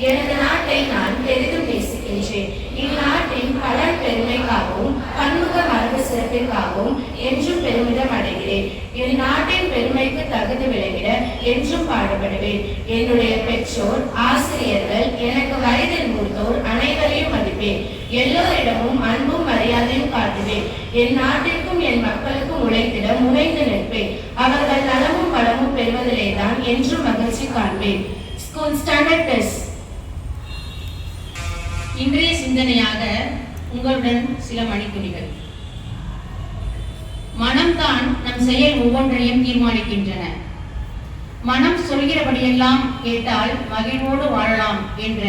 எனது நாட்டை நான் பெரிதும் நேசிக்கின்றேன். இந்நாட்டின் பலன் பெருமைக்காகவும் பன்முக மரபு சிறப்பிற்காகவும் என்றும் பெருமிதம் அடைகிறேன். இந்நாட்டின் பெருமைக்கு தகுதி விளங்கிட என்றும் பாடுபடுவேன். என்னுடைய பெற்றோர், ஆசிரியர்கள், எனக்கு வயதில் மூத்தோர் அனைவரையும் மதிப்பேன். எல்லோரிடமும் அன்பும் மரியாதையும் காட்டுவேன். என் நாட்டிற்கும் என் மக்களுக்கும் உழைத்திட முனைந்து நிற்பேன். அவர்கள் நலமும் வளமும் பெறுவதிலேதான் என்றும் மகிழ்ச்சி காண்பேன். School standard test. இன்றைய சிந்தனையாக உங்களுடன் சில மணித்துளிகள். மனம்தான் நம் செயல் ஒவ்வொன்றையும் தீர்மானிக்கின்றன. மனம் சொல்கிறபடியெல்லாம் கேட்டால் மகிழ்வோடு வாழலாம் என்ற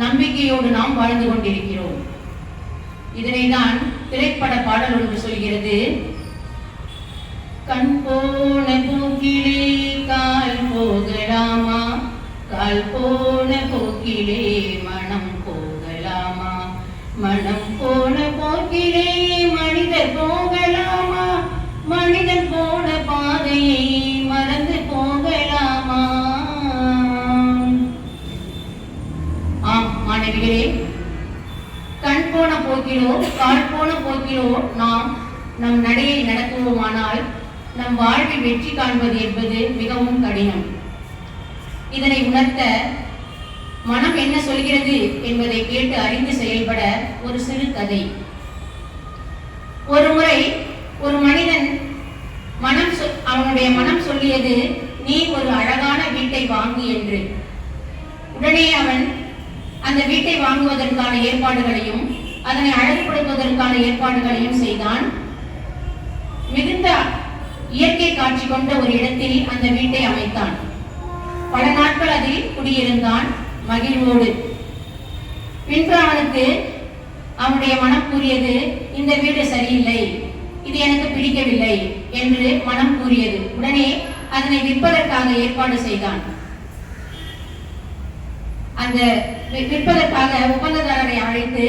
நம்பிக்கையோடு நாம் வாழ்ந்து கொண்டிருக்கிறோம். இதனைதான் திரைப்பட பாடல் ஒன்று சொல்கிறது. கண் போன போக்கிலே கால் போகலாமா, கால் போன போக்கிலே மனம் போகலாமா, மனம் போன போக்கிலே மனிதர் போகலாமா, மனிதர் போன பாதையை மறந்து போகலாமா. ஆம் மாணவிகளே, கண் போன போக்கிலோ கால் போன போக்கிலோ நாம் நம் நடையை நடத்துவோமானால் நம் வாழ்வில் வெற்றி காண்பது என்பது மிகவும் கடினம். இதனை உணர்த்த மனம் என்ன சொல்கிறது என்பதை கேட்டு அறிந்து செயல்பட ஒரு சிறு கதை. ஒரு முறை ஒரு மனிதன் அவனுடைய மனம் சொல்லியது, நீ ஒரு அழகான வீட்டை வாங்கு என்று. உடனே அவன் அந்த வீட்டை வாங்குவதற்கான ஏற்பாடுகளையும் அதனை அழகுபடுத்துவதற்கான ஏற்பாடுகளையும் செய்தான். மிகுந்த இயற்கை காட்சி கொண்ட ஒரு இடத்தில் அந்த வீட்டை அமைத்தான். பல நாட்கள் அதில் குடியிருந்தான் மகிழ்வோடு. பின்பு அவனுக்கு அவனுடைய மனம் கூறியது, இந்த வீடு சரியில்லை, இது எனக்கு பிடிக்கவில்லை என்று மனம் கூறியது. உடனே அதனை விற்பதற்காக ஏற்பாடு செய்தான். அந்த விற்பதற்காக ஒப்பந்ததாரரை அழைத்து,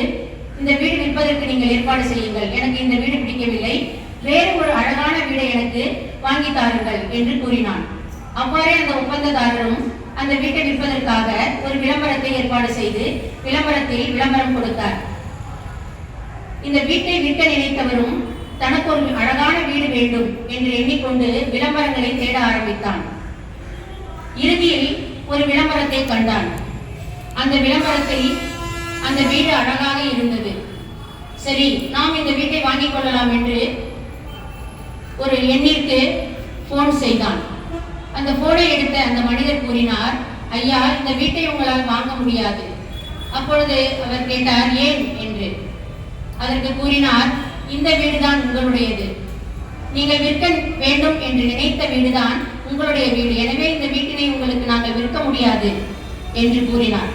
இந்த வீடு விற்பதற்கு நீங்கள் ஏற்பாடு செய்யுங்கள், எனக்கு இந்த வீடு பிடிக்கவில்லை, வேறு ஒரு அழகான வீடை எனக்கு வாங்கி தாருங்கள் என்று கூறினான். அவ்வாறே அந்த ஒப்பந்ததாரரும் அந்த வீட்டை விற்பதற்காக ஒரு விளம்பரத்தை ஏற்பாடு செய்து விளம்பரத்தில் விளம்பரம் கொடுத்தார். இந்த வீட்டை விற்க நினைத்தவரும் தனக்கு ஒரு அழகான வீடு வேண்டும் என்று எண்ணிக்கொண்டு விளம்பரங்களை தேட ஆரம்பித்தான். இறுதியில் ஒரு விளம்பரத்தை கண்டான். அந்த விளம்பரத்தில் அந்த வீடு அழகாக இருந்தது. சரி, நாம் இந்த வீட்டை வாங்கிக் கொள்ளலாம் என்று ஒரு எண்ணிற்கு போன் செய்தான். அந்த போனை எடுத்த அந்த மனிதர் கூறினார், ஐயா, இந்த வீட்டை உங்களால் வாங்க முடியாது. அப்பொழுது அவர் கேட்டார், ஏன் என்று. அதற்கு கூறினார், இந்த வீடுதான் உங்களுடையது, நீங்கள் விற்க வேண்டும் என்று நினைத்த வீடுதான் உங்களுடைய வீடு, எனவே இந்த வீட்டினை உங்களுக்கு நாங்கள் விற்க முடியாது என்று கூறினார்.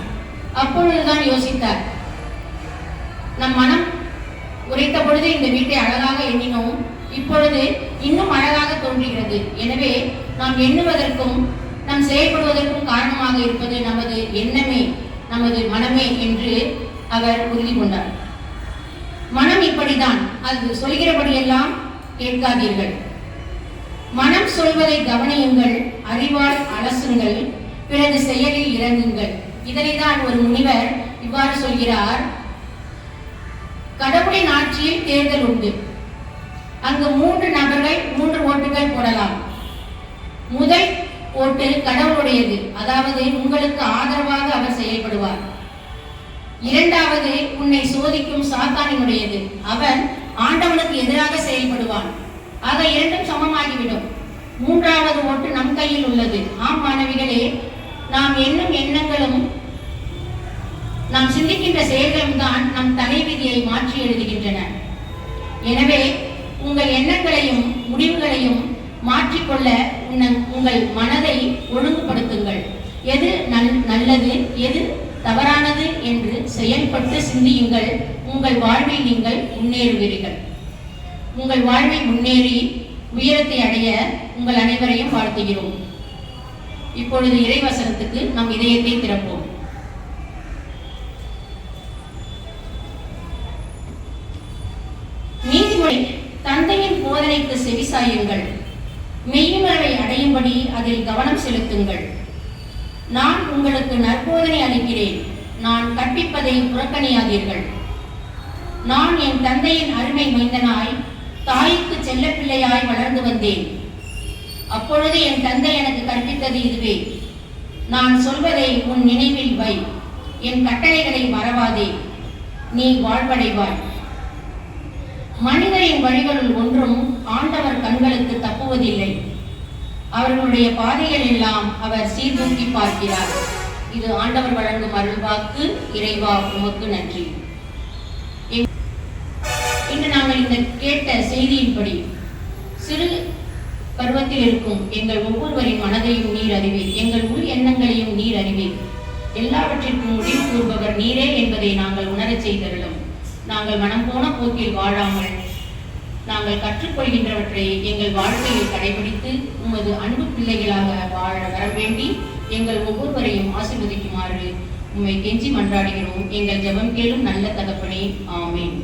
அப்பொழுதுதான் யோசித்தார், நம் மனம் குறைத்த பொழுது இந்த வீட்டை அழகாக எண்ணினோம், இப்பொழுது இன்னும் அழகாக தோன்றுகிறது. எனவே நாம் எண்ணுவதற்கும் நாம் செயல்படுவதற்கும் காரணமாக இருப்பது நமது எண்ணமே, நமது மனமே என்று அவர் உறுதி கொண்டார். மனம் இப்படிதான், அது சொல்கிறபடியெல்லாம் கேட்காதீர்கள். மனம் சொல்வதை கவனியுங்கள், அறிவால் அலசுங்கள், பிறகு செயலில் இறங்குங்கள். இதனைதான் ஒரு முனிவர் இவ்வாறு சொல்கிறார். கடவுளின் ஆட்சியில் தேர்தல் உண்டு. அங்கு 3 நபர்கள் 3 ஓட்டுகள் போடலாம். முதல் ஓட்டு கடவுளுடையது, அதாவது உங்களுக்கு ஆதரவாக அவர் செயல்படுவார். இரண்டாவது உன்னை சோதிக்கும் சாத்தானினுடையது, அவன் ஆண்டவனுக்கு எதிராக செயல்படுவான். ஆக இரண்டும் சமமாகிவிடும். மூன்றாவது ஓட்டு நம் கையில் உள்ளது. ஆம் மாணவிகளே, நாம் எண்ணும் எண்ணங்களும் நாம் சிந்திக்கின்ற செயல்களும் தான் நம் தலைவிதியை மாற்றி எழுதுகின்றன. எனவே உங்கள் எண்ணங்களையும் முடிவுகளையும் மாற்றிக்கொள்ள உங்கள் மனதை ஒழுங்குபடுத்துங்கள். எது நல்லது, எது தவறானது என்று செயல்பட்டு சிந்தியுங்கள். உங்கள் வாழ்வில் நீங்கள் முன்னேறுவீர்கள். உங்கள் வாழ்வில் முன்னேறி உயரத்தை அடைய உங்கள் அனைவரையும் வாழ்த்துகிறோம். இப்பொழுது இறைவசனத்துக்கு நம் இதயத்தை திறப்போம். நீதிமொழி, தந்தையின் போதனைக்கு செவிசாயுங்கள், மெய்யுணர்வை அடையும்படி அதில் கவனம் செலுத்துங்கள். நான் உங்களுக்கு நற்போதனை அளிக்கிறேன், நான் கற்பிப்பதை புறக்கணியாதீர்கள். நான் என் தந்தையின் அருமை மைந்தனாய் தாய்க்கு செல்ல பிள்ளையாய் வளர்ந்து வந்தேன். அப்பொழுது என் தந்தை எனக்கு கற்பித்தது இதுவே, நான் சொல்வதை உன் நினைவில் வை, என் கட்டளைகளை மறவாதே, நீ வாழ்வடைவாய். மனிதரின் வழிகளுள் ஒன்றும் ஆண்டவர் கண்களுக்கு தப்புவதில்லை, அவர்களுடைய பாதைகள் எல்லாம் அவர் சீர்தூக்கி பார்க்கிறார். இது ஆண்டவர் வழங்கும் அருள்வாக்கு. இறைவா உமக்கு நன்றி. இன்று நாங்கள் இந்த கேட்ட செய்தியின்படி சிறு பருவத்தில் இருக்கும் எங்கள் ஒவ்வொருவரின் மனதையும் நீர் அறிவீர், எங்கள் உள் எண்ணங்களையும் நீர் அறிவீர். எல்லாவற்றிற்கும் முடிவு கூறுபவர் நீரே என்பதை நாங்கள் உணரச் செய்தருளும். நாங்கள் மனம் போன போக்கில் வாழாமல் நாங்கள் கற்றுக்கொள்கின்றவற்றை எங்கள் வாழ்க்கையில் கடைபிடித்து உமது அன்பு பிள்ளைகளாக வாழ வர வேண்டி எங்கள் ஒவ்வொருவரையும் ஆசீர்வதிக்குமாறு உம்மை கெஞ்சி மன்றாடுகிறோம். எங்கள் ஜெபம் கேளும் நல்ல தகப்பனே. ஆமென்.